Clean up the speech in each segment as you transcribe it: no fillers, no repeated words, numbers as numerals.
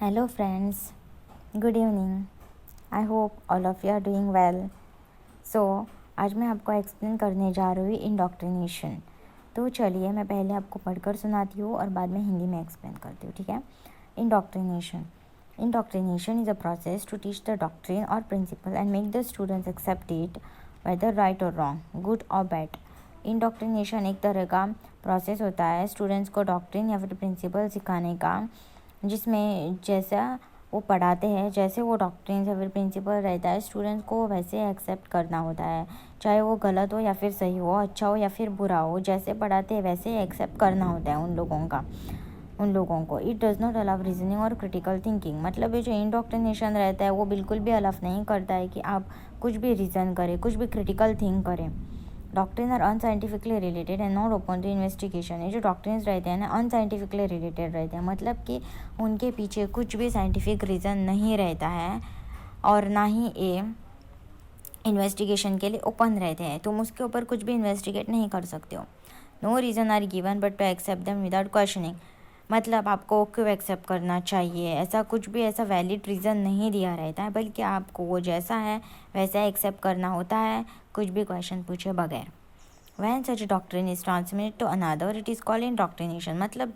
Hello friends, good evening. I hope all of you are doing well. So आज मैं आपको explain करने जा रही हूँ इंडोक्ट्रिनेशन। तो चलिए मैं पहले आपको पढ़कर सुनाती हूँ और बाद में हिंदी में एक्सप्लेन करती हूँ, ठीक है। Indoctrination is a process to teach the doctrine और principle and make the students accept it whether right और रॉन्ग, गुड और बैड। इंडोक्ट्रिनेशन एक तरह का प्रोसेस होता है स्टूडेंट्स को डॉक्ट्रिन या फिर प्रिंसिपल सिखाने का, जिसमें जैसा वो पढ़ाते हैं, जैसे वो डॉक्ट्रिन या फिर प्रिंसिपल रहता है, स्टूडेंट्स को वैसे एक्सेप्ट करना होता है। चाहे वो गलत हो या फिर सही हो, अच्छा हो या फिर बुरा हो, जैसे पढ़ाते हैं वैसे एक्सेप्ट करना होता है उन लोगों को। It does not allow reasoning और क्रिटिकल थिंकिंग। मतलब ये जो इंडोक्ट्रिनेशन रहता है वो बिल्कुल भी अलाउ नहीं करता है कि आप कुछ भी रीज़न करें, कुछ भी क्रिटिकल थिंक करें। Doctrine are unscientifically related and not open to investigation. ये जो डॉक्ट्रिन्स रहते हैं ना, अनसाइंटिफिकली रिलेटेड रहते हैं, मतलब कि उनके पीछे कुछ भी साइंटिफिक रीज़न नहीं रहता है और ना ही ये इन्वेस्टिगेशन के लिए ओपन रहते हैं। तुम उसके ऊपर कुछ भी इन्वेस्टिगेट नहीं कर सकते हो। No reason are given but to accept them without questioning. मतलब आपको क्यों एक्सेप्ट करना चाहिए, ऐसा कुछ भी ऐसा वैलिड रीज़न नहीं दिया रहता है, बल्कि आपको वो जैसा है वैसा एक्सेप्ट करना होता है, कुछ भी क्वेश्चन पूछे बगैर। When such a doctrine is transmitted to another, it is called indoctrination। मतलब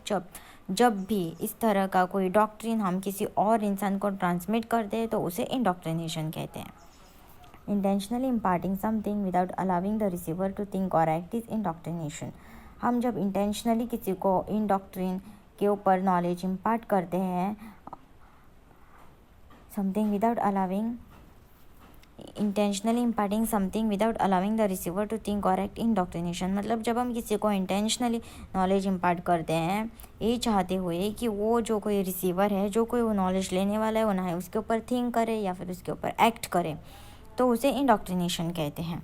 जब भी इस तरह का कोई डॉक्ट्रिन हम किसी और इंसान को ट्रांसमिट करते हैं तो उसे इंडोक्ट्रिनेशन कहते हैं। Intentionally imparting something without allowing the receiver to think और एक्ट इज इंडोक्ट्रिनेशन। हम जब इंटेंशनली किसी को इन डॉक्ट्रिन के ऊपर नॉलेज इम्पार्ट करते हैं, something without allowing intentionally imparting something without allowing the receiver to think और एक्ट इंडोक्ट्रिनेशन। मतलब जब हम किसी को इंटेंशनली नॉलेज इम्पार्ट करते हैं ये चाहते हुए कि वो जो कोई रिसीवर है, जो कोई वो नॉलेज लेने वाला है, वो ना है उसके ऊपर थिंक करे या फिर उसके ऊपर एक्ट करे, तो उसे इंडोक्ट्रिनेशन कहते हैं।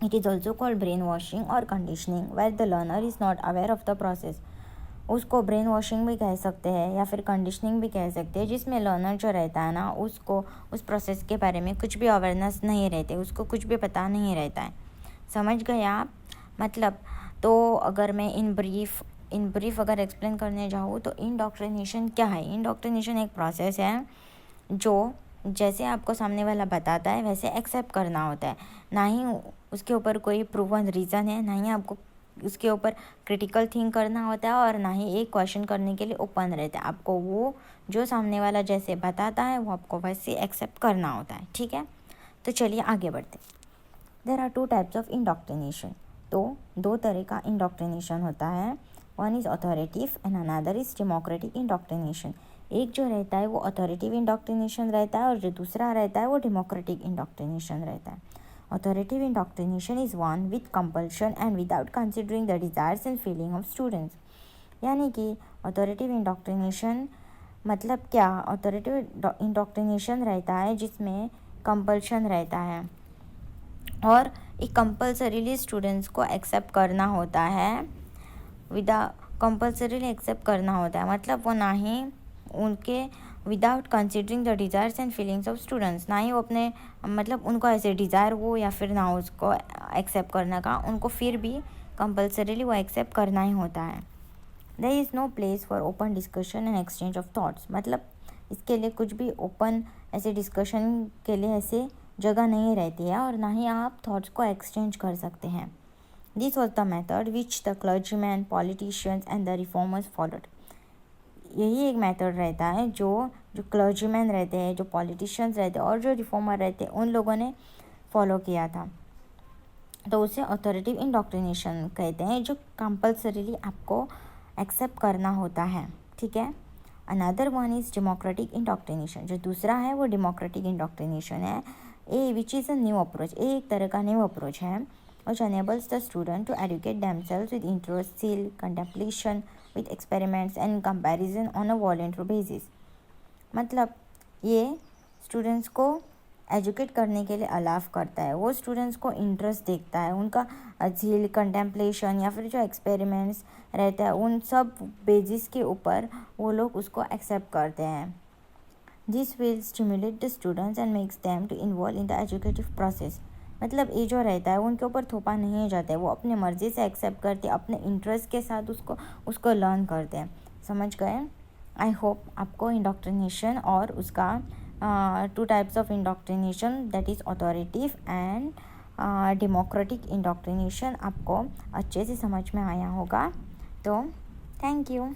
It is also called brain washing और conditioning where the learner is not aware of the process. उसको ब्रेन वॉशिंग भी कह सकते हैं या फिर कंडीशनिंग भी कह सकते हैं, जिसमें लर्नर जो रहता है ना, उसको उस प्रोसेस के बारे में कुछ भी अवेयरनेस नहीं रहती, उसको कुछ भी पता नहीं रहता है। समझ गए आप? मतलब तो अगर मैं इन ब्रीफ अगर एक्सप्लेन करने जाऊँ तो इंडोक्ट्रिनेशन क्या है। इंडोक्ट्रिनेशन एक प्रोसेस है जो जैसे आपको सामने वाला बताता है वैसे एक्सेप्ट करना होता है, ना ही उसके ऊपर कोई प्रूवन रीज़न है, ना ही आपको उसके ऊपर क्रिटिकल थिंक करना होता है और ना ही एक क्वेश्चन करने के लिए ओपन रहता है। आपको वो जो सामने वाला जैसे बताता है वो आपको वैसे एक्सेप्ट करना होता है, ठीक है। तो चलिए आगे बढ़ते। There are 2 types of indoctrination. तो 2 तरह का इंडोक्ट्रिनेशन होता है। One is authoritative and another is democratic indoctrination. एक जो रहता है वो अथॉरिटिव इंडोक्ट्रिनेशन रहता है और जो दूसरा रहता है वो डेमोक्रेटिक इंडोक्ट्रिनेशन रहता है। Authoritative indoctrination is one with compulsion and without considering the desires and feeling of students। यानी कि authoritative indoctrination मतलब क्या? authoritative indoctrination रहता है जिसमें compulsion रहता है और एक कंपल्सरीली स्टूडेंट्स को एक्सेप्ट करना होता है, कंपल्सरीली एक्सेप्ट करना होता है। मतलब वो ना ही उनके without considering the desires and feelings of students, ना ही वो अपने मतलब उनको ऐसे डिज़ायर हो या फिर ना उसको एक्सेप्ट करने का, उनको फिर भी कंपल्सरीली वो एक्सेप्ट करना ही होता है। There is no place for open discussion and exchange of thoughts. मतलब इसके लिए कुछ भी ओपन ऐसे डिस्कशन के लिए ऐसे जगह नहीं रहती है और ना ही आप थॉट्स को एक्सचेंज कर सकते हैं। This was the method which the clergyman, politicians and the reformers followed. यही एक मेथड रहता है जो क्लर्जीमैन रहते हैं, जो पॉलिटिशियंस रहते हैं और जो रिफॉर्मर रहते हैं, उन लोगों ने फॉलो किया था। तो उसे ऑथोरिटिव इंडोक्ट्रिनेशन कहते हैं, जो कंपल्सरीली आपको एक्सेप्ट करना होता है, ठीक है। Another one is democratic indoctrination. जो दूसरा है वो डेमोक्रेटिक इंडोक्ट्रिनेशन है, which is a new approach. एक तरह का न्यू अप्रोच है which enables the student to educate themselves with interest, skill, contemplation, with experiments and comparison on a voluntary basis। मतलब ये स्टूडेंट्स को एजुकेट करने के लिए अलाव करता है, वो स्टूडेंट्स को इंटरेस्ट देखता है, उनका झील, कंटेम्पलेशन या फिर जो एक्सपेरिमेंट्स रहता है उन सब बेसिस के ऊपर वो लोग उसको एक्सेप्ट करते हैं। This will stimulate the students and makes them to involve in the educative process. मतलब ये जो रहता है उनके ऊपर थोपा नहीं जाता है, वो अपने मर्ज़ी से एक्सेप्ट करते हैं, अपने इंटरेस्ट के साथ उसको लर्न करते हैं। समझ गए? आई होप आपको इंडोक्ट्रिनेशन और उसका 2 types of indoctrination, that is authoritative and democratic indoctrination, आपको अच्छे से समझ में आया होगा। तो थैंक यू।